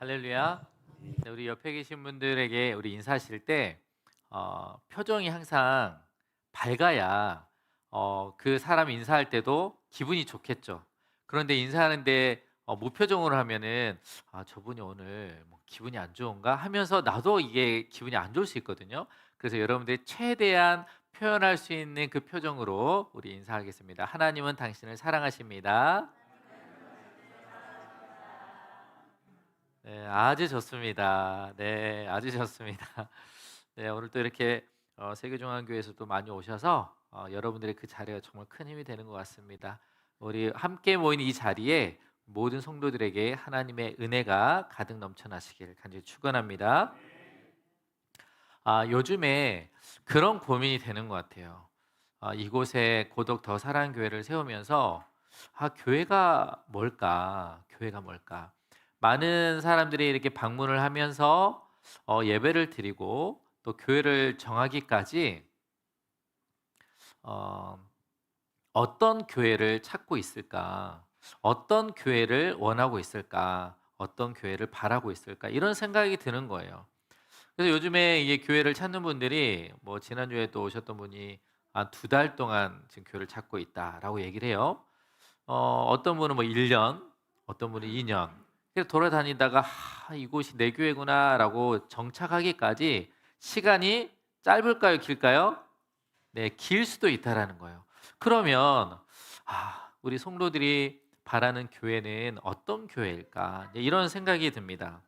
할렐루야. 네, 우리 옆에 계신 분들에게 우리 인사하실 때 표정이 항상 밝아야 그 사람 인사할 때도 기분이 좋겠죠. 그런데 인사하는데 무표정으로 하면은 저분이 오늘 뭐 기분이 안 좋은가 하면서 나도 이게 기분이 안 좋을 수 있거든요. 그래서 여러분들이 최대한 표현할 수 있는 그 표정으로 우리 인사하겠습니다. 하나님은 당신을 사랑하십니다. 네, 아주 좋습니다. 네, 아주 좋습니다. 네, 오늘 또 이렇게 세계중앙교회에서도 많이 오셔서 여러분들의 그 자리가 정말 큰 힘이 되는 것 같습니다. 우리 함께 모인 이 자리에 모든 성도들에게 하나님의 은혜가 가득 넘쳐나시길 간절히 축원합니다. 요즘에 그런 고민이 되는 것 같아요. 이곳에 고독 더 사랑 교회를 세우면서 교회가 뭘까? 교회가 뭘까? 많은 사람들이 이렇게 방문을 하면서 예배를 드리고 또 교회를 정하기까지 어, 어떤 교회를 찾고 있을까? 어떤 교회를 원하고 있을까? 어떤 교회를 바라고 있을까? 이런 생각이 드는 거예요. 그래서 요즘에 이게 교회를 찾는 분들이 뭐 지난주에 또 오셨던 분이 한 2달 동안 지금 교회를 찾고 있다라고 얘기를 해요. 어떤 분은 뭐 1년, 어떤 분은 2년. 그래서 돌아다니다가 이곳이 내 교회구나라고 정착하기까지 시간이 짧을까요, 길까요? 네, 길 수도 있다라는 거예요. 그러면 우리 성도들이 바라는 교회는 어떤 교회일까? 네, 이런 생각이 듭니다.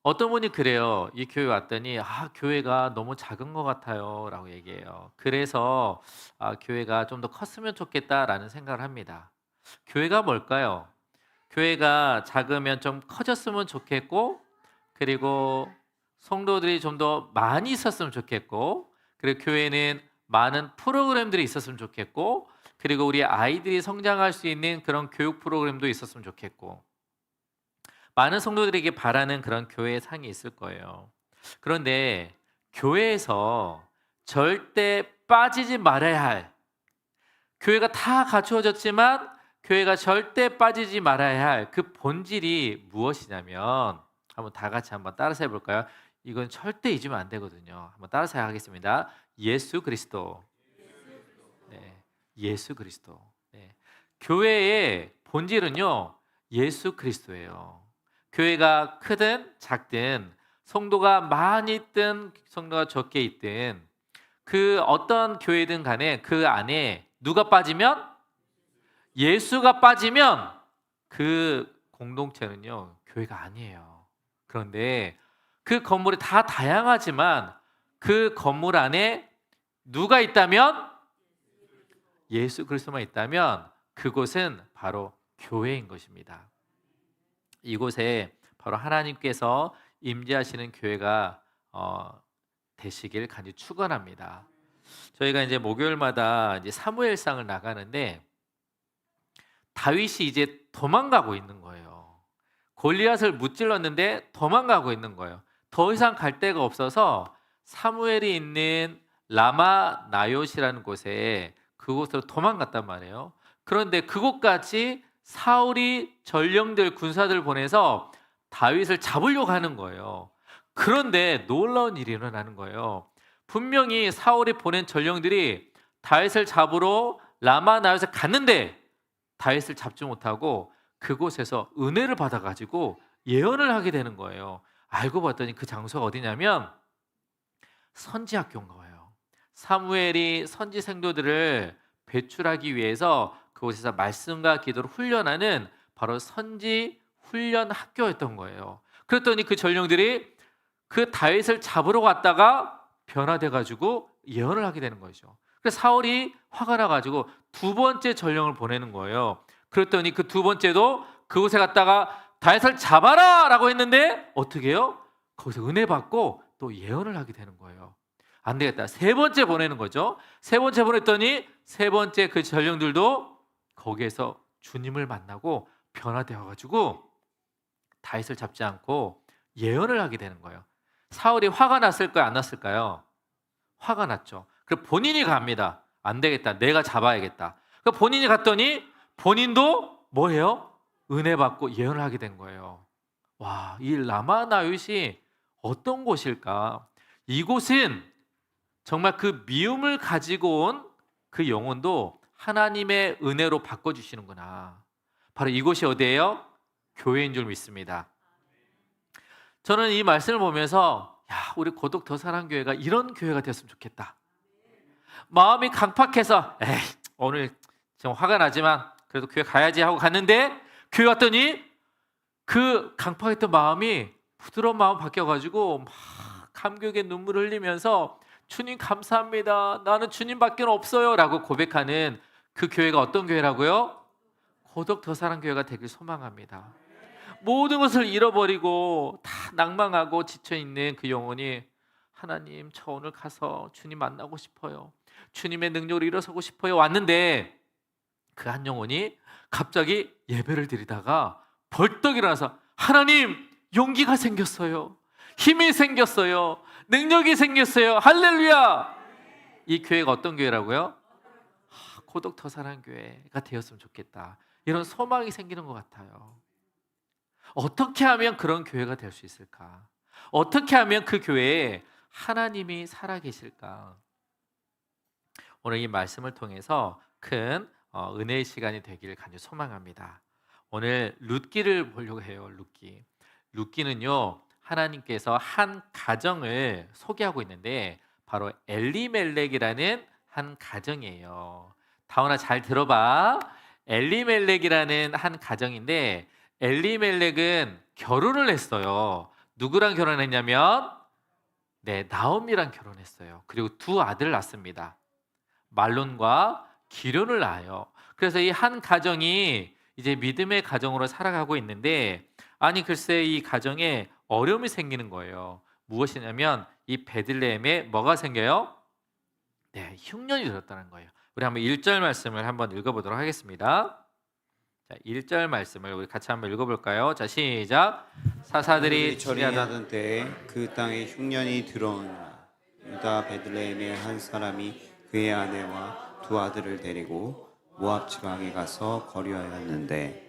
어떤 분이 그래요. 이 교회 왔더니 교회가 너무 작은 것 같아요라고 얘기해요. 그래서 교회가 좀 더 컸으면 좋겠다라는 생각을 합니다. 교회가 뭘까요? 교회가 작으면 좀 커졌으면 좋겠고, 그리고 성도들이 좀 더 많이 있었으면 좋겠고, 그리고 교회는 많은 프로그램들이 있었으면 좋겠고, 그리고 우리 아이들이 성장할 수 있는 그런 교육 프로그램도 있었으면 좋겠고, 많은 성도들에게 바라는 그런 교회의 상이 있을 거예요. 그런데 교회에서 절대 빠지지 말아야 할, 교회가 다 갖추어졌지만 교회가 절대 빠지지 말아야 할 그 본질이 무엇이냐면, 한번 다 같이 한번 따라서 해볼까요? 이건 절대 잊으면 안 되거든요. 한번 따라서 하겠습니다. 예수 그리스도. 네, 예수 그리스도. 네. 교회의 본질은요, 예수 그리스도예요. 교회가 크든 작든, 성도가 많이 있든 성도가 적게 있든, 그 어떤 교회든 간에 그 안에 누가 빠지면, 예수가 빠지면 그 공동체는요, 교회가 아니에요. 그런데 그 건물이 다 다양하지만 그 건물 안에 누가 있다면, 예수 그리스도만 있다면 그곳은 바로 교회인 것입니다. 이곳에 바로 하나님께서 임재하시는 교회가 되시길 간절히 축원합니다. 저희가 이제 목요일마다 이제 사무엘상을 나가는데 다윗이 이제 도망가고 있는 거예요. 골리앗을 무찔렀는데 도망가고 있는 거예요. 더 이상 갈 데가 없어서 사무엘이 있는 라마 나요시라는 곳에, 그곳으로 도망갔단 말이에요. 그런데 그곳까지 사울이 전령들 군사들 보내서 다윗을 잡으려고 하는 거예요. 그런데 놀라운 일이 일어나는 거예요. 분명히 사울이 보낸 전령들이 다윗을 잡으러 라마 나요시에 갔는데 다윗을 잡지 못하고 그곳에서 은혜를 받아가지고 예언을 하게 되는 거예요. 알고 봤더니 그 장소가 어디냐면 선지학교인가 봐요. 사무엘이 선지 생도들을 배출하기 위해서 그곳에서 말씀과 기도를 훈련하는 바로 선지 훈련 학교였던 거예요. 그랬더니 그 전령들이 그 다윗을 잡으러 갔다가 변화돼 가지고 예언을 하게 되는 거죠. 그래서 사울이 화가 나 가지고 두 번째 전령을 보내는 거예요. 그랬더니 그 두 번째도 그곳에 갔다가 다윗을 잡아라라고 했는데 어떻게 해요? 거기서 은혜 받고 또 예언을 하게 되는 거예요. 안 되겠다. 세 번째 보내는 거죠. 세 번째 보냈더니 세 번째 그 전령들도 거기에서 주님을 만나고 변화되어 가지고 다윗을 잡지 않고 예언을 하게 되는 거예요. 사울이 화가 났을까요? 안 났을까요? 화가 났죠. 그래서 본인이 갑니다. 안 되겠다. 내가 잡아야겠다. 그러니까 본인이 갔더니 본인도 뭐예요? 은혜 받고 예언을 하게 된 거예요. 와, 이 라마나윗이 어떤 곳일까? 이곳은 정말 그 미움을 가지고 온 그 영혼도 하나님의 은혜로 바꿔주시는구나. 바로 이곳이 어디예요? 교회인 줄 믿습니다. 저는 이 말씀을 보면서 우리 고독 더 사랑교회가 이런 교회가 되었으면 좋겠다. 마음이 강팍해서 오늘 좀 화가 나지만 그래도 교회 가야지 하고 갔는데 교회 왔더니 그 강팍했던 마음이 부드러운 마음 바뀌어가지고 막 감격의 눈물을 흘리면서 주님 감사합니다. 나는 주님밖에 없어요 라고 고백하는 그 교회가 어떤 교회라고요? 고독 더 사랑교회가 되길 소망합니다. 모든 것을 잃어버리고 다 낭망하고 지쳐있는 그 영혼이 하나님 저 오늘 가서 주님 만나고 싶어요. 주님의 능력으로 일어서고 싶어요 왔는데 그 한 영혼이 갑자기 예배를 드리다가 벌떡 일어나서 하나님 용기가 생겼어요. 힘이 생겼어요. 능력이 생겼어요. 할렐루야. 이 교회가 어떤 교회라고요? 고독 더 사랑교회가 되었으면 좋겠다. 이런 소망이 생기는 것 같아요. 어떻게 하면 그런 교회가 될 수 있을까? 어떻게 하면 그 교회에 하나님이 살아계실까? 오늘 이 말씀을 통해서 큰 은혜의 시간이 되기를 간절히 소망합니다. 오늘 룻기를 보려고 해요. 룻기는요 하나님께서 한 가정을 소개하고 있는데 바로 엘리멜렉이라는 한 가정이에요. 다원아 잘 들어봐. 엘리멜렉이라는 한 가정인데 엘리멜렉은 결혼을 했어요. 누구랑 결혼했냐면 나오미랑 결혼했어요. 그리고 두 아들을 낳습니다. 말론과 기련을 낳아요. 그래서 이 한 가정이 이제 믿음의 가정으로 살아가고 있는데 아니 글쎄 이 가정에 어려움이 생기는 거예요. 무엇이냐면 이 베들레헴에 뭐가 생겨요? 흉년이 들었다는 거예요. 우리 한번 1절 말씀을 한번 읽어보도록 하겠습니다. 자, 1절 말씀을 우리 같이 한번 읽어볼까요? 자, 시작. 사사들이 처리하던 때에 그 땅에 흉년이 들어오니라. 유다 베들레헴의 한 사람이 그의 아내와 두 아들을 데리고 모압 지방에 가서 거류하였는데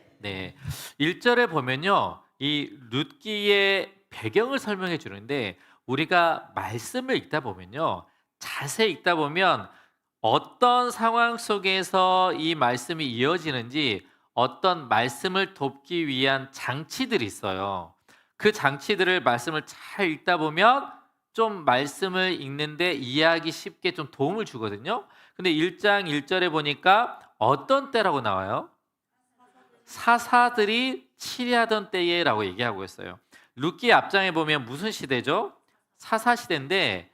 1절에 보면요. 이 룻기의 배경을 설명해 주는데 우리가 말씀을 읽다 보면요. 자세히 읽다 보면 어떤 상황 속에서 이 말씀이 이어지는지 어떤 말씀을 돕기 위한 장치들이 있어요. 그 장치들을 말씀을 잘 읽다 보면 좀 말씀을 읽는데 이해하기 쉽게 좀 도움을 주거든요. 근데 1장 1절에 보니까 어떤 때라고 나와요? 사사들이 치리하던 때에라고 얘기하고 있어요. 룻기 앞장에 보면 무슨 시대죠? 사사시대인데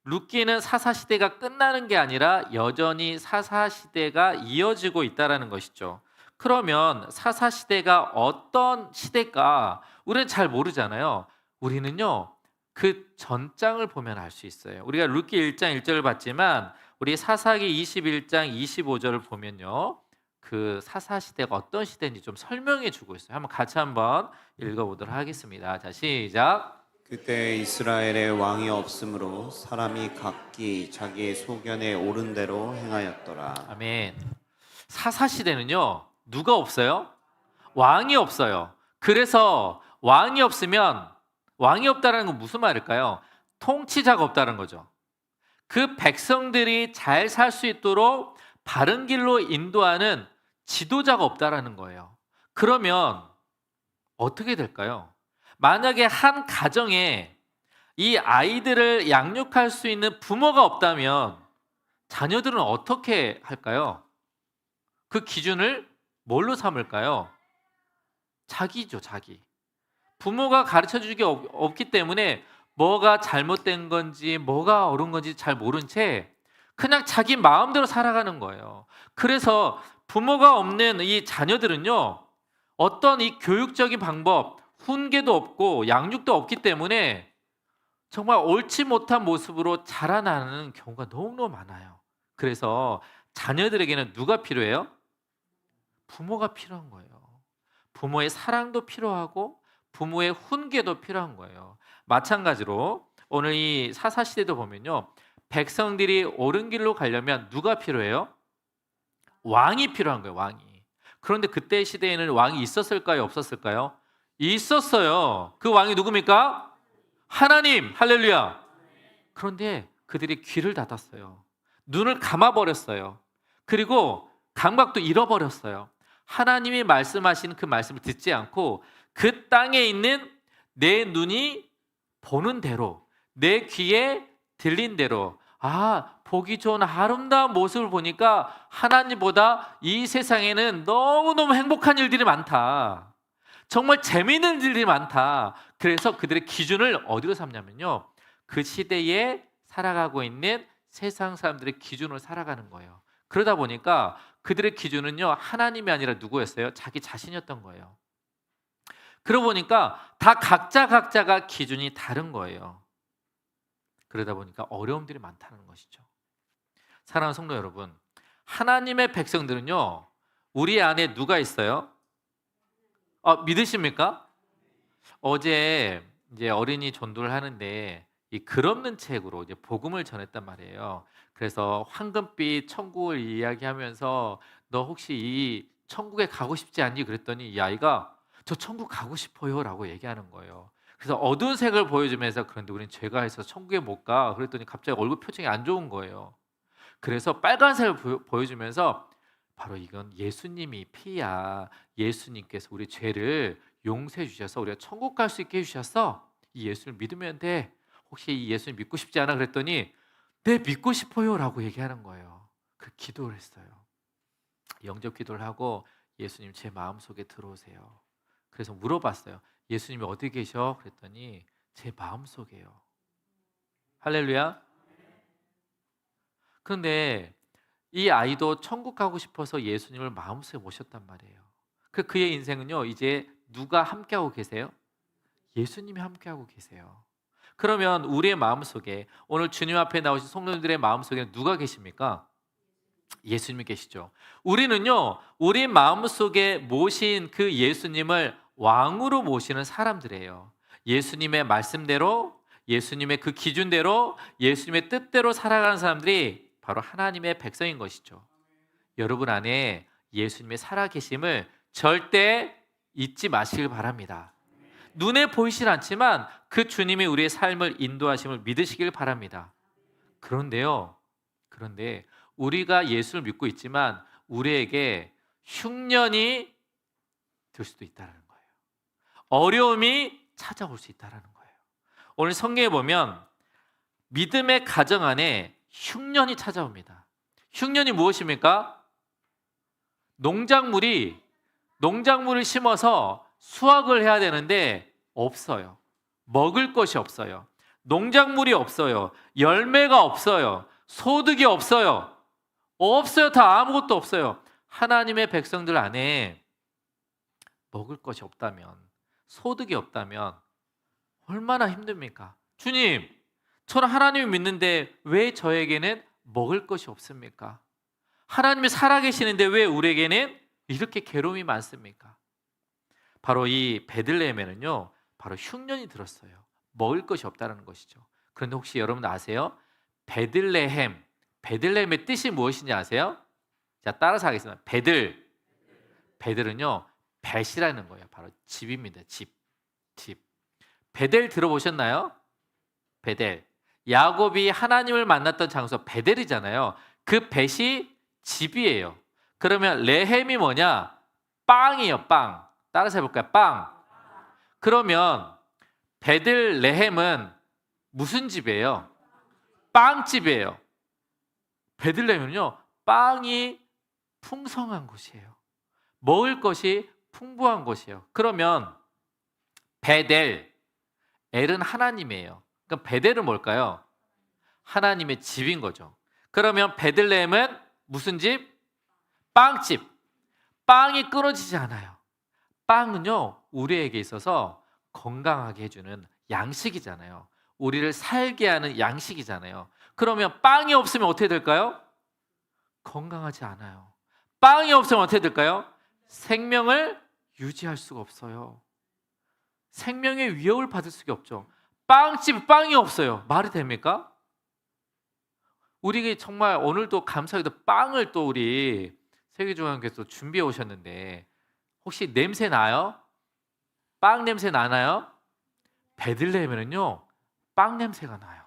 룻기는 사사시대가 끝나는 게 아니라 여전히 사사시대가 이어지고 있다는 것이죠. 그러면 사사시대가 어떤 시대일까? 우리는 잘 모르잖아요. 우리는요. 그 전장을 보면 알 수 있어요. 우리가 룻기 1장 1절을 봤지만 우리 사사기 21장 25절을 보면요. 그 사사시대가 어떤 시대인지 좀 설명해 주고 있어요. 한번 같이 한번 읽어보도록 하겠습니다. 자, 시작. 그때 이스라엘에 왕이 없으므로 사람이 각기 자기의 소견에 옳은 대로 행하였더라. 아멘. 사사시대는요. 누가 없어요? 왕이 없어요. 그래서 왕이 없으면 왕이 없다는 건 무슨 말일까요? 통치자가 없다는 거죠. 그 백성들이 잘 살 수 있도록 바른 길로 인도하는 지도자가 없다라는 거예요. 그러면 어떻게 될까요? 만약에 한 가정에 이 아이들을 양육할 수 있는 부모가 없다면 자녀들은 어떻게 할까요? 그 기준을 뭘로 삼을까요? 자기죠, 자기. 부모가 가르쳐 주기 없기 때문에 뭐가 잘못된 건지 뭐가 옳은 건지 잘 모른 채 그냥 자기 마음대로 살아가는 거예요. 그래서 부모가 없는 이 자녀들은요. 어떤 이 교육적인 방법, 훈계도 없고 양육도 없기 때문에 정말 옳지 못한 모습으로 자라나는 경우가 너무너무 많아요. 그래서 자녀들에게는 누가 필요해요? 부모가 필요한 거예요. 부모의 사랑도 필요하고 부모의 훈계도 필요한 거예요. 마찬가지로 오늘 이 사사시대도 보면요. 백성들이 옳은 길로 가려면 누가 필요해요? 왕이 필요한 거예요. 왕이. 그런데 그때 시대에는 왕이 있었을까요? 없었을까요? 있었어요. 그 왕이 누굽니까? 하나님. 할렐루야. 그런데 그들이 귀를 닫았어요. 눈을 감아버렸어요. 그리고 감각도 잃어버렸어요. 하나님이 말씀하시는 그 말씀을 듣지 않고 그 땅에 있는 내 눈이 보는 대로, 내 귀에 들린 대로, 보기 좋은 아름다운 모습을 보니까 하나님보다 이 세상에는 너무너무 행복한 일들이 많다. 정말 재미있는 일들이 많다. 그래서 그들의 기준을 어디로 삼냐면요, 그 시대에 살아가고 있는 세상 사람들의 기준으로 살아가는 거예요. 그러다 보니까 그들의 기준은요, 하나님이 아니라 누구였어요? 자기 자신이었던 거예요. 그러고 보니까 다 각자가 기준이 다른 거예요. 그러다 보니까 어려움들이 많다는 것이죠. 사랑하는 성도 여러분, 하나님의 백성들은요, 우리 안에 누가 있어요? 믿으십니까? 어제 이제 어린이 전도를 하는데 이 글 없는 책으로 이제 복음을 전했단 말이에요. 그래서 황금빛 천국을 이야기하면서 너 혹시 이 천국에 가고 싶지 않니? 그랬더니 이 아이가 저 천국 가고 싶어요라고 얘기하는 거예요. 그래서 어두운 색을 보여주면서 그런데 우리는 죄가 있어서 천국에 못 가. 그랬더니 갑자기 얼굴 표정이 안 좋은 거예요. 그래서 빨간색을 보여주면서 바로 이건 예수님이 피야. 예수님께서 우리 죄를 용서해 주셔서 우리가 천국 갈 수 있게 해주셔서 이 예수를 믿으면 돼. 혹시 이 예수님 믿고 싶지 않아? 그랬더니 네, 믿고 싶어요 라고 얘기하는 거예요. 그 기도를 했어요. 영접 기도를 하고 예수님 제 마음속에 들어오세요. 그래서 물어봤어요. 예수님이 어디 계셔? 그랬더니 제 마음속에요. 할렐루야. 그런데 이 아이도 천국 가고 싶어서 예수님을 마음속에 모셨단 말이에요. 그의 인생은요, 이제 누가 함께하고 계세요? 예수님이 함께하고 계세요. 그러면 우리의 마음속에 오늘 주님 앞에 나오신 성도님들의 마음속에 누가 계십니까? 예수님이 계시죠. 우리는요, 우리 마음속에 모신 그 예수님을 왕으로 모시는 사람들이에요. 예수님의 말씀대로, 예수님의 그 기준대로, 예수님의 뜻대로 살아가는 사람들이 바로 하나님의 백성인 것이죠. 여러분 안에 예수님의 살아계심을 절대 잊지 마시길 바랍니다. 눈에 보이진 않지만 그 주님이 우리의 삶을 인도하심을 믿으시길 바랍니다. 그런데 우리가 예수를 믿고 있지만 우리에게 흉년이 들 수도 있다는 거예요. 어려움이 찾아올 수 있다는 거예요. 오늘 성경에 보면 믿음의 가정 안에 흉년이 찾아옵니다. 흉년이 무엇입니까? 농작물을 심어서 수확을 해야 되는데 없어요. 먹을 것이 없어요. 농작물이 없어요. 열매가 없어요. 소득이 없어요. 다 아무것도 없어요. 하나님의 백성들 안에 먹을 것이 없다면, 소득이 없다면 얼마나 힘듭니까? 주님, 저는 하나님을 믿는데 왜 저에게는 먹을 것이 없습니까? 하나님이 살아계시는데 왜 우리에게는 이렇게 괴로움이 많습니까? 바로 이 베들레헴에는요, 바로 흉년이 들었어요. 먹을 것이 없다는 것이죠. 그런데 혹시 여러분 아세요? 베들레헴의 뜻이 무엇인지 아세요? 자, 따라서 하겠습니다. 베들은요, 벳이라는 거예요. 바로 집입니다. 집. 베델 들어보셨나요? 베델. 야곱이 하나님을 만났던 장소 베델이잖아요. 그 벳이 집이에요. 그러면 레헴이 뭐냐? 빵이에요. 빵. 따라서 해볼까요? 빵. 그러면 베들레헴은 무슨 집이에요? 빵집이에요. 베들레헴은요, 빵이 풍성한 곳이에요. 먹을 것이 풍부한 곳이에요. 그러면 엘은 하나님이에요. 그럼 베델은 뭘까요? 하나님의 집인 거죠. 그러면 베들레헴은 무슨 집? 빵집. 빵이 끊어지지 않아요. 빵은요, 우리에게 있어서 건강하게 해주는 양식이잖아요. 우리를 살게 하는 양식이잖아요. 그러면 빵이 없으면 어떻게 될까요? 건강하지 않아요. 빵이 없으면 어떻게 될까요? 생명을 유지할 수가 없어요. 생명의 위협을 받을 수가 없죠. 빵집 빵이 없어요. 말이 됩니까? 우리 정말 오늘도 감사하게도 빵을 또 우리 세계중앙교회에서 준비해 오셨는데 혹시 냄새 나요? 빵 냄새 나나요? 베들레헴에는요, 빵 냄새가 나요.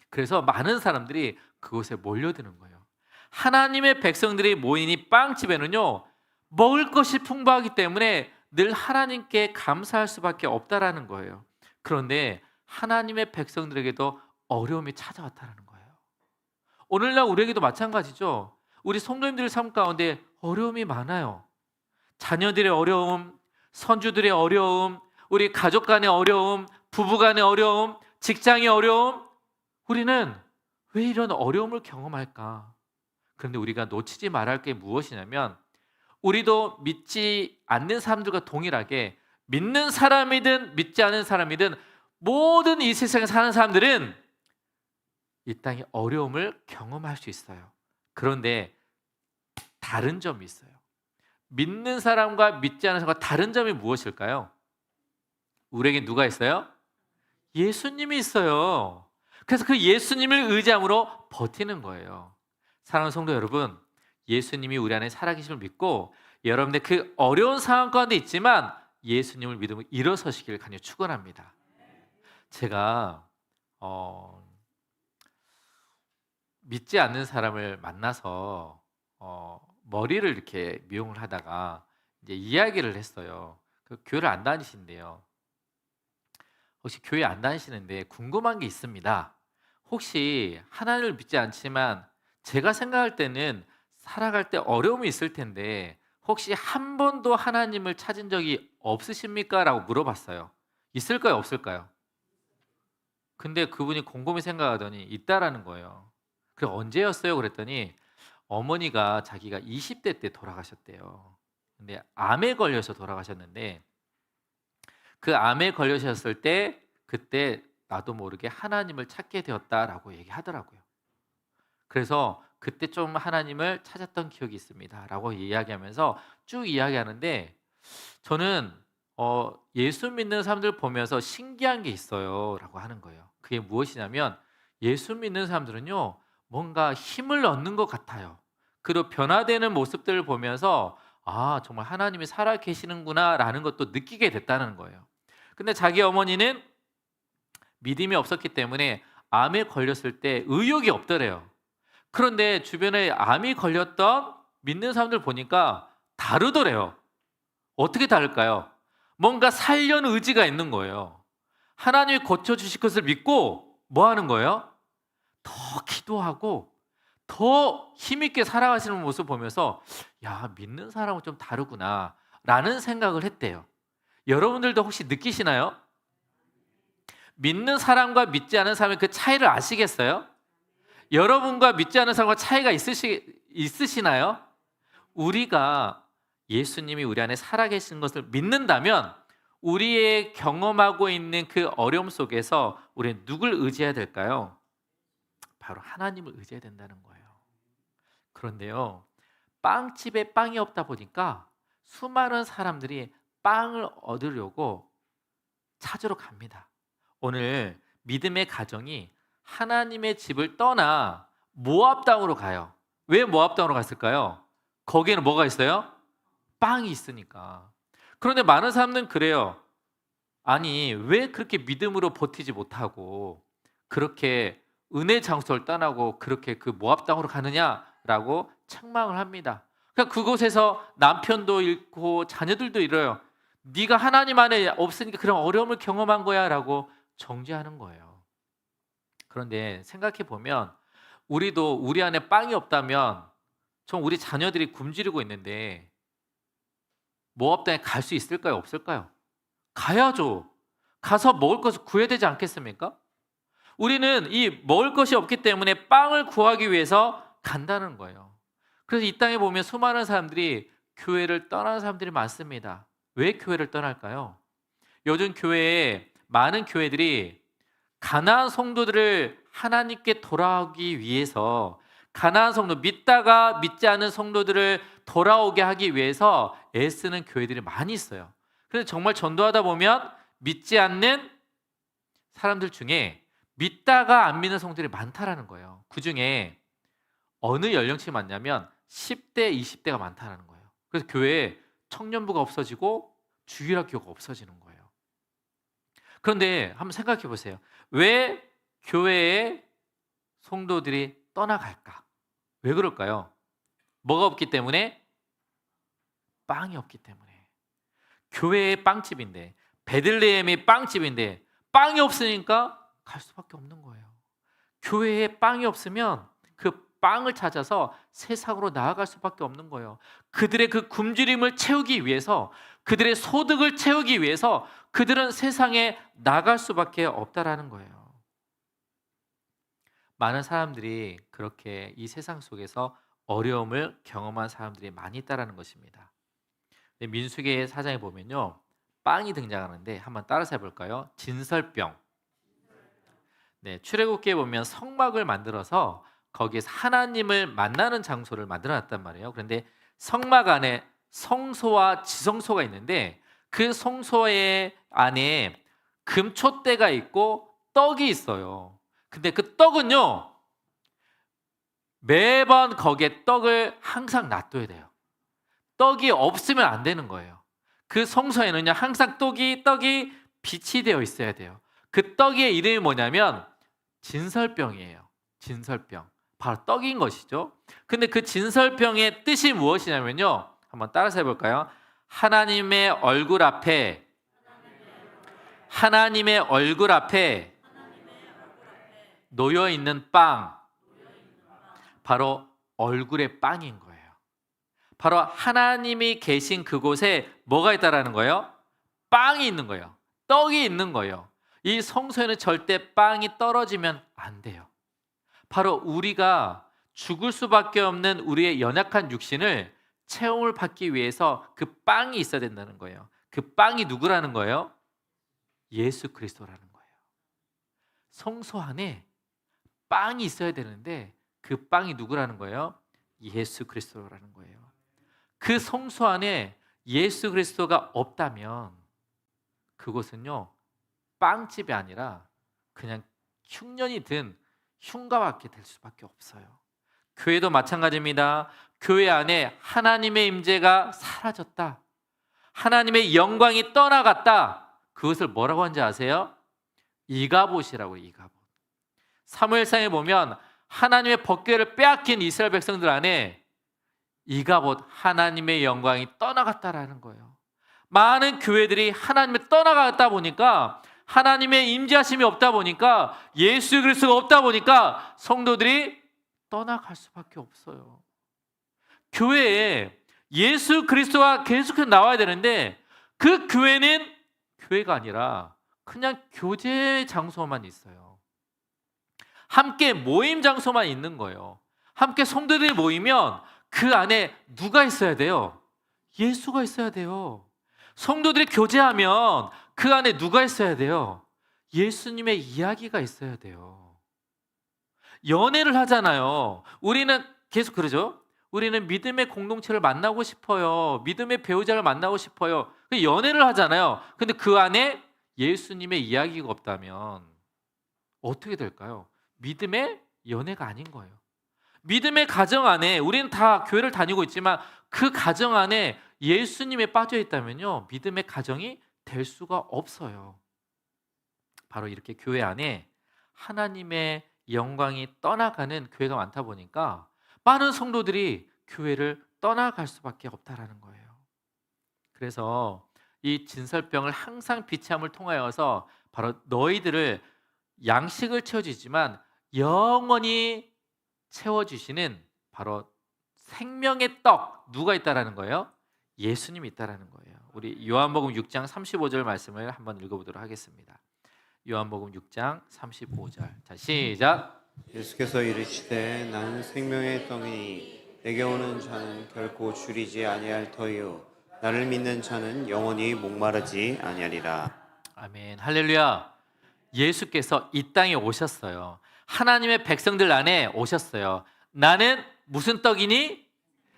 그래서 많은 사람들이 그곳에 몰려드는 거예요. 하나님의 백성들이 모인 이 빵집에는요, 먹을 것이 풍부하기 때문에 늘 하나님께 감사할 수밖에 없다라는 거예요. 그런데 하나님의 백성들에게도 어려움이 찾아왔다는 거예요. 오늘날 우리에게도 마찬가지죠. 우리 성도님들 삶 가운데 어려움이 많아요. 자녀들의 어려움, 손주들의 어려움, 우리 가족 간의 어려움, 부부 간의 어려움, 직장의 어려움. 우리는 왜 이런 어려움을 경험할까? 그런데 우리가 놓치지 말할 게 무엇이냐면, 우리도 믿지 않는 사람들과 동일하게 믿는 사람이든 믿지 않은 사람이든 모든 이 세상에 사는 사람들은 이 땅의 어려움을 경험할 수 있어요. 그런데 다른 점이 있어요. 믿는 사람과 믿지 않는 사람과 다른 점이 무엇일까요? 우리에게 누가 있어요? 예수님이 있어요. 그래서 그 예수님을 의지함으로 버티는 거예요. 사랑하는 성도 여러분, 예수님이 우리 안에 살아계심을 믿고 여러분들 그 어려운 상황 가운데 있지만 예수님을 믿음으로 일어서시기를 간절히 축원합니다. 제가 믿지 않는 사람을 만나서 머리를 이렇게 미용을 하다가 이제 이야기를 했어요. 그 교회를 안 다니신대요. 혹시 교회 안 다니시는데 궁금한 게 있습니다. 혹시 하나님을 믿지 않지만 제가 생각할 때는 살아갈 때 어려움이 있을 텐데 혹시 한 번도 하나님을 찾은 적이 없으십니까? 라고 물어봤어요. 있을까요? 없을까요? 근데 그분이 곰곰이 생각하더니 있다라는 거예요. 그래 언제였어요? 그랬더니 어머니가 자기가 20대 때 돌아가셨대요. 근데 암에 걸려서 돌아가셨는데 그 암에 걸리셨을 때 그때 나도 모르게 하나님을 찾게 되었다라고 얘기하더라고요. 그래서 그때 좀 하나님을 찾았던 기억이 있습니다라고 이야기하면서 쭉 이야기하는데 저는 예수 믿는 사람들 보면서 신기한 게 있어요라고 하는 거예요. 그게 무엇이냐면 예수 믿는 사람들은요 뭔가 힘을 얻는 것 같아요. 그리고 변화되는 모습들을 보면서 아 정말 하나님이 살아 계시는구나라는 것도 느끼게 됐다는 거예요. 근데 자기 어머니는 믿음이 없었기 때문에 암에 걸렸을 때 의욕이 없더래요. 그런데 주변에 암이 걸렸던 믿는 사람들 보니까 다르더래요. 어떻게 다를까요? 뭔가 살려는 의지가 있는 거예요. 하나님이 고쳐주실 것을 믿고 뭐 하는 거예요? 더 기도하고 더 힘있게 살아가시는 모습 보면서 야 믿는 사람은 좀 다르구나 라는 생각을 했대요. 여러분들도 혹시 느끼시나요? 믿는 사람과 믿지 않은 사람의 그 차이를 아시겠어요? 여러분과 믿지 않는 사람과 차이가 있으시나요? 우리가 예수님이 우리 안에 살아계신 것을 믿는다면 우리의 경험하고 있는 그 어려움 속에서 우리는 누굴 의지해야 될까요? 바로 하나님을 의지해야 된다는 거예요. 그런데요, 빵집에 빵이 없다 보니까 수많은 사람들이 빵을 얻으려고 찾으러 갑니다. 오늘 믿음의 가정이 하나님의 집을 떠나 모압 땅으로 가요. 왜 모압 땅으로 갔을까요? 거기에는 뭐가 있어요? 빵이 있으니까. 그런데 많은 사람들은 그래요. 아니 왜 그렇게 믿음으로 버티지 못하고 그렇게 은혜 장소를 떠나고 그렇게 그 모압 땅으로 가느냐라고 책망을 합니다. 그러니까 그곳에서 남편도 잃고 자녀들도 잃어요. 네가 하나님 안에 없으니까 그런 어려움을 경험한 거야라고 정죄하는 거예요. 그런데 생각해 보면 우리도 우리 안에 빵이 없다면 좀 우리 자녀들이 굶주리고 있는데 모압 땅에 갈 수 있을까요? 없을까요? 가야죠. 가서 먹을 것을 구해야 되지 않겠습니까? 우리는 이 먹을 것이 없기 때문에 빵을 구하기 위해서 간다는 거예요. 그래서 이 땅에 보면 수많은 사람들이 교회를 떠나는 사람들이 많습니다. 왜 교회를 떠날까요? 요즘 교회에 많은 교회들이 가나안 성도들을 하나님께 돌아오기 위해서 가나안 성도 믿다가 믿지 않은 성도들을 돌아오게 하기 위해서 애쓰는 교회들이 많이 있어요. 그래서 정말 전도하다 보면 믿지 않는 사람들 중에 믿다가 안 믿는 성도들이 많다라는 거예요. 그 중에 어느 연령층이 많냐면 10대, 20대가 많다라는 거예요. 그래서 교회에 청년부가 없어지고 주일학교가 없어지는 거예요. 그런데 한번 생각해 보세요. 왜 교회에 성도들이 떠나갈까? 왜 그럴까요? 뭐가 없기 때문에? 빵이 없기 때문에. 교회의 빵집인데, 베들레헴이 빵집인데 빵이 없으니까 갈 수밖에 없는 거예요. 교회에 빵이 없으면 그 빵을 찾아서 세상으로 나아갈 수밖에 없는 거예요. 그들의 그 굶주림을 채우기 위해서, 그들의 소득을 채우기 위해서 그들은 세상에 나갈 수밖에 없다라는 거예요. 많은 사람들이 그렇게 이 세상 속에서 어려움을 경험한 사람들이 많이 있다라는 것입니다. 민수기의 4장에 보면요, 빵이 등장하는데 한번 따라서 해볼까요? 진설병. 네, 출애굽기에 보면 성막을 만들어서 거기에서 하나님을 만나는 장소를 만들어놨단 말이에요. 그런데 성막 안에 성소와 지성소가 있는데 그 성소의 안에 금촛대가 있고 떡이 있어요. 근데 그 떡은요, 매번 거기에 떡을 항상 놔둬야 돼요. 떡이 없으면 안 되는 거예요. 그 성소에는요, 항상 떡이 빛이 되어 있어야 돼요. 그 떡의 이름이 뭐냐면 진설병이에요. 진설병. 바로 떡인 것이죠. 근데 그 진설병의 뜻이 무엇이냐면요, 한번 따라서 해볼까요? 하나님의 얼굴 앞에 놓여 있는 빵, 바로 얼굴의 빵인 거예요. 바로 하나님이 계신 그곳에 뭐가 있다라는 거예요? 빵이 있는 거예요. 떡이 있는 거예요. 이 성소에는 절대 빵이 떨어지면 안 돼요. 바로 우리가 죽을 수밖에 없는 우리의 연약한 육신을 체험을 받기 위해서 그 빵이 있어야 된다는 거예요. 그 빵이 누구라는 거예요? 예수 그리스도라는 거예요. 성소 안에 빵이 있어야 되는데 그 빵이 누구라는 거예요? 예수 그리스도라는 거예요. 그 성소 안에 예수 그리스도가 없다면 그곳은요, 빵집이 아니라 그냥 흉년이 든 흉가밖에 될 수밖에 없어요. 교회도 마찬가지입니다. 교회 안에 하나님의 임재가 사라졌다, 하나님의 영광이 떠나갔다, 그것을 뭐라고 하는지 아세요? 이가봇이라고 해요. 이가봇. 사무엘상에 보면 하나님의 법궤를 빼앗긴 이스라엘 백성들 안에 이가봇, 하나님의 영광이 떠나갔다라는 거예요. 많은 교회들이 하나님을 떠나갔다 보니까, 하나님의 임재하심이 없다 보니까, 예수 그리스도가 없다 보니까 성도들이 떠나갈 수밖에 없어요. 교회에 예수 그리스도가 계속해서 나와야 되는데 그 교회는 교회가 아니라 그냥 교제 장소만 있어요. 함께 모임 장소만 있는 거예요. 함께 성도들이 모이면 그 안에 누가 있어야 돼요? 예수가 있어야 돼요. 성도들이 교제하면 그 안에 누가 있어야 돼요? 예수님의 이야기가 있어야 돼요. 연애를 하잖아요. 우리는 계속 그러죠. 우리는 믿음의 공동체를 만나고 싶어요. 믿음의 배우자를 만나고 싶어요. 연애를 하잖아요. 근데 그 안에 예수님의 이야기가 없다면 어떻게 될까요? 믿음의 연애가 아닌 거예요. 믿음의 가정 안에 우리는 다 교회를 다니고 있지만 그 가정 안에 예수님에 빠져 있다면요, 믿음의 가정이 될 수가 없어요. 바로 이렇게 교회 안에 하나님의 영광이 떠나가는 교회가 많다 보니까 많은 성도들이 교회를 떠나갈 수밖에 없다라는 거예요. 그래서 이 진설병을 항상 비참을 통하여서 바로 너희들을 양식을 채워주지만 영원히 채워주시는 바로 생명의 떡, 누가 있다라는 거예요? 예수님이 있다라는 거예요. 우리 요한복음 6장 35절 말씀을 한번 읽어보도록 하겠습니다. 요한복음 6장 35절. 자, 시작. 예수께서 이르시되 나는 생명의 떡이니 내게 오는 자는 결코 줄이지 아니할 터이요 나를 믿는 자는 영원히 목마르지 아니하리라. 아멘. 할렐루야. 예수께서 이 땅에 오셨어요. 하나님의 백성들 안에 오셨어요. 나는 무슨 떡이니?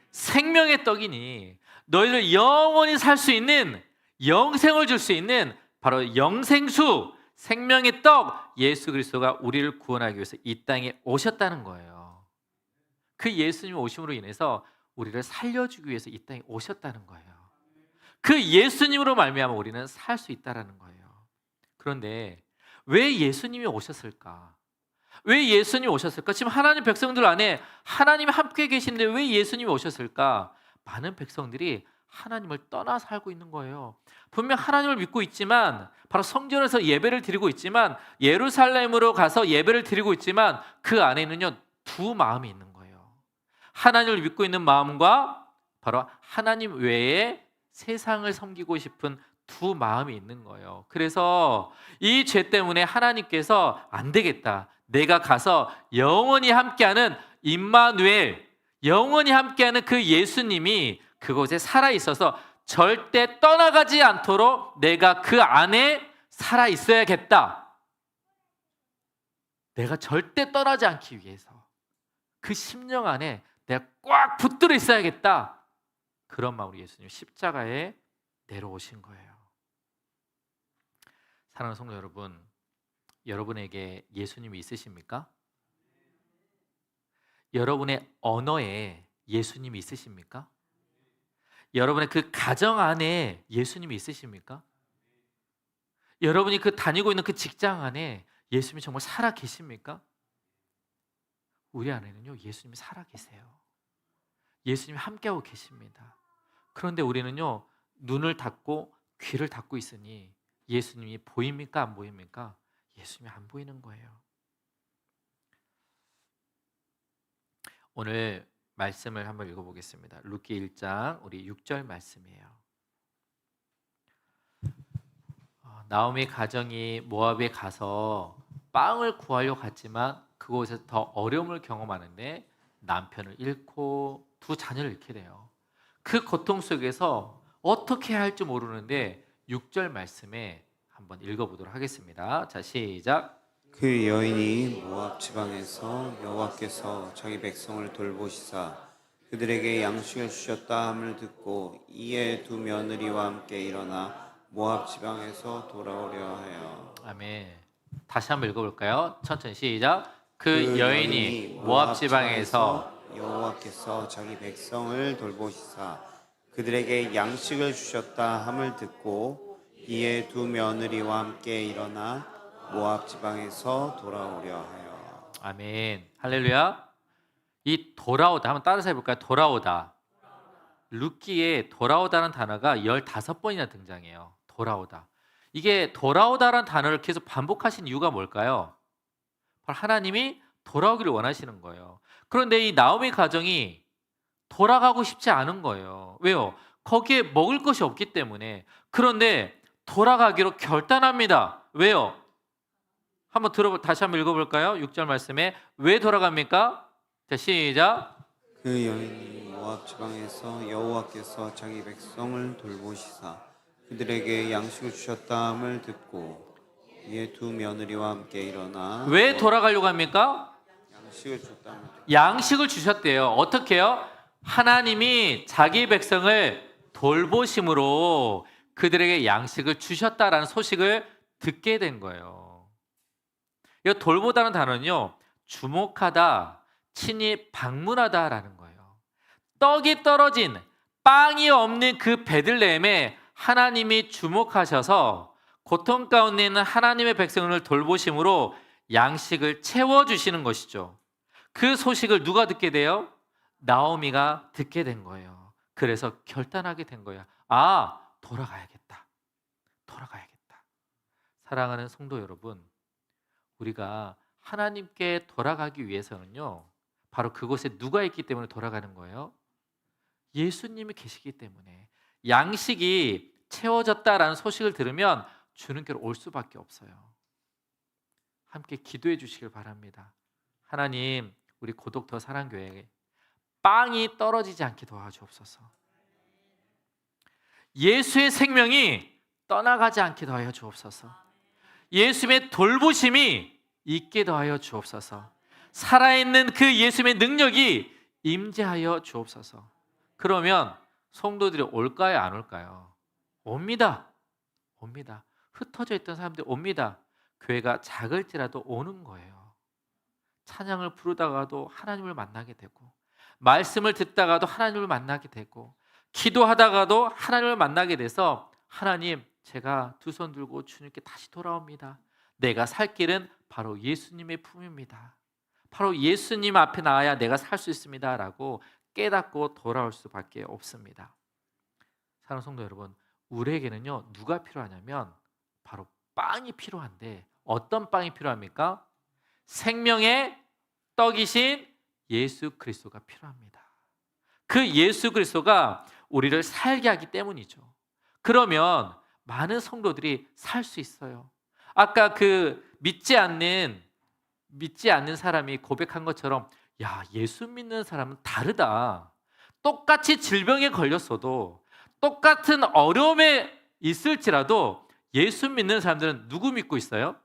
생명의 떡이니. 너희들 영원히 살 수 있는, 영생을 줄 수 있는 바로 영생수, 생명의 떡, 예수 그리스도가 우리를 구원하기 위해서 이 땅에 오셨다는 거예요. 그 예수님 오심으로 인해서 우리를 살려주기 위해서 이 땅에 오셨다는 거예요. 그 예수님으로 말미암아 우리는 살 수 있다라는 거예요. 그런데 왜 예수님이 오셨을까? 왜 예수님이 오셨을까? 지금 하나님 백성들 안에 하나님이 함께 계신데 왜 예수님이 오셨을까? 많은 백성들이 하나님을 떠나 살고 있는 거예요. 분명 하나님을 믿고 있지만, 바로 성전에서 예배를 드리고 있지만, 예루살렘으로 가서 예배를 드리고 있지만 그 안에는요 두 마음이 있는 거예요. 하나님을 믿고 있는 마음과 바로 하나님 외에 세상을 섬기고 싶은 두 마음이 있는 거예요. 그래서 이 죄 때문에 하나님께서 안 되겠다, 내가 가서 영원히 함께하는 임마누엘, 영원히 함께하는 그 예수님이 그곳에 살아 있어서 절대 떠나가지 않도록 내가 그 안에 살아 있어야겠다. 내가 절대 떠나지 않기 위해서 그 심령 안에 내가 꽉 붙들어 있어야겠다. 그런 마음으로 예수님 십자가에 내려오신 거예요. 사랑하는 성도 여러분, 여러분에게 예수님이 있으십니까? 여러분의 언어에 예수님이 있으십니까? 여러분의 그 가정 안에 예수님이 있으십니까? 여러분이 그 다니고 있는 그 직장 안에 예수님이 정말 살아 계십니까? 우리 안에는요 예수님이 살아 계세요. 예수님이 함께하고 계십니다. 그런데 우리는요 눈을 닫고 귀를 닫고 있으니 예수님이 보입니까 안 보입니까? 예수님이 안 보이는 거예요. 오늘 말씀을 한번 읽어보겠습니다. 룻기 1장 우리 6절 말씀이에요. 나오미 가정이 모압에 가서 빵을 구하려 갔지만 그곳에서 더 어려움을 경험하는데 남편을 잃고 두 자녀를 잃게 돼요. 그 고통 속에서 어떻게 해야 할지 모르는데 6절 말씀에 한번 읽어보도록 하겠습니다. 자, 시작. 그 여인이 모압 지방에서 여호와께서 자기 백성을 돌보시사 그들에게 양식을 주셨다 함을 듣고 이에 두 며느리와 함께 일어나 모압 지방에서 돌아오려 하여. 아멘. 다시 한번 읽어볼까요? 천천히 시작. 그 여인이 모압 지방에서 여호와께서 자기 백성을 돌보시사 그들에게 양식을 주셨다 함을 듣고 이에 두 며느리와 함께 일어나 모압 지방에서 돌아오려 하여. 아멘. 할렐루야. 이 돌아오다 한번 따라서 해볼까요? 돌아오다. 룻기에 돌아오다라는 단어가 15번이나 등장해요. 돌아오다. 이게 돌아오다라는 단어를 계속 반복하신 이유가 뭘까요? 바로 하나님이 돌아오기를 원하시는 거예요. 그런데 이 나오미 가정이 돌아가고 싶지 않은 거예요. 왜요? 거기에 먹을 것이 없기 때문에. 그런데 돌아가기로 결단합니다. 왜요? 한번 다시 한번 읽어볼까요? 6절 말씀에 왜 돌아갑니까? 자, 시작. 그 여인이 모압 지방에서 여호와께서 자기 백성을 돌보시사 그들에게 양식을 주셨다 함을 듣고 이에 두 며느리와 함께 일어나. 왜 돌아가려고 합니까? 양식을 주셨다 함을 듣고. 양식을 주셨대요. 어떻게요? 하나님이 자기 백성을 돌보심으로 그들에게 양식을 주셨다라는 소식을 듣게 된 거예요. 이 돌보다는 단어는요, 주목하다, 친히 방문하다라는 거예요. 떡이 떨어진 빵이 없는 그 베들레헴에 하나님이 주목하셔서 고통 가운데 있는 하나님의 백성을 돌보심으로 양식을 채워주시는 것이죠. 그 소식을 누가 듣게 돼요? 나오미가 듣게 된 거예요. 그래서 결단하게 된 거예요. 아, 돌아가야겠다. 돌아가야겠다. 사랑하는 성도 여러분, 우리가 하나님께 돌아가기 위해서는요, 바로 그곳에 누가 있기 때문에 돌아가는 거예요? 예수님이 계시기 때문에. 양식이 채워졌다라는 소식을 들으면 주님께로 올 수밖에 없어요. 함께 기도해 주시길 바랍니다. 하나님, 우리 고독터 사랑교회에 빵이 떨어지지 않게 도와주옵소서. 예수의 생명이 떠나가지 않게 도와여 주옵소서. 예수님의 돌보심이 있게 도와여 주옵소서. 살아있는 그 예수님의 능력이 임재하여 주옵소서. 그러면 성도들이 올까요, 안 올까요? 옵니다. 옵니다. 흩어져 있던 사람들이 옵니다. 교회가 작을지라도 오는 거예요. 찬양을 부르다가도 하나님을 만나게 되고, 말씀을 듣다가도 하나님을 만나게 되고, 기도하다가도 하나님을 만나게 돼서 하나님, 제가 두 손 들고 주님께 다시 돌아옵니다. 내가 살 길은 바로 예수님의 품입니다. 바로 예수님 앞에 나와야 내가 살 수 있습니다. 라고 깨닫고 돌아올 수밖에 없습니다. 사랑하는 성도 여러분, 우리에게는요, 누가 필요하냐면 바로 빵이 필요한데, 어떤 빵이 필요합니까? 생명의 떡이신 예수 그리스도가 필요합니다. 그 예수 그리스도가 우리를 살게 하기 때문이죠. 그러면 많은 성도들이 살 수 있어요. 아까 그 믿지 않는 사람이 고백한 것처럼, 야, 예수 믿는 사람은 다르다. 똑같이 질병에 걸렸어도, 똑같은 어려움에 있을지라도 예수 믿는 사람들은 누구 믿고 있어요?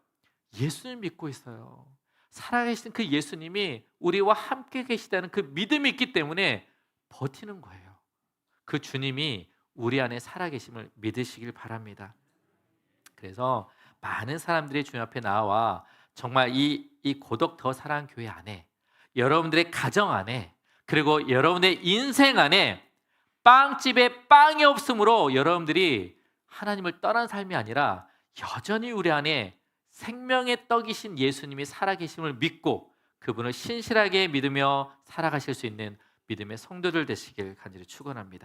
예수님 믿고 있어요. 살아계신 그 예수님이 우리와 함께 계시다는 그 믿음이 있기 때문에 버티는 거예요. 그 주님이 우리 안에 살아계심을 믿으시길 바랍니다. 그래서 많은 사람들이 주님 앞에 나와 정말 이 고독 더 사랑 교회 안에, 여러분들의 가정 안에, 그리고 여러분의 인생 안에 빵집에 빵이 없으므로 여러분들이 하나님을 떠난 삶이 아니라 여전히 우리 안에 생명의 떡이신 예수님이 살아계심을 믿고 그분을 신실하게 믿으며 살아가실 수 있는 믿음의 성도들 되시길 간절히 축원합니다.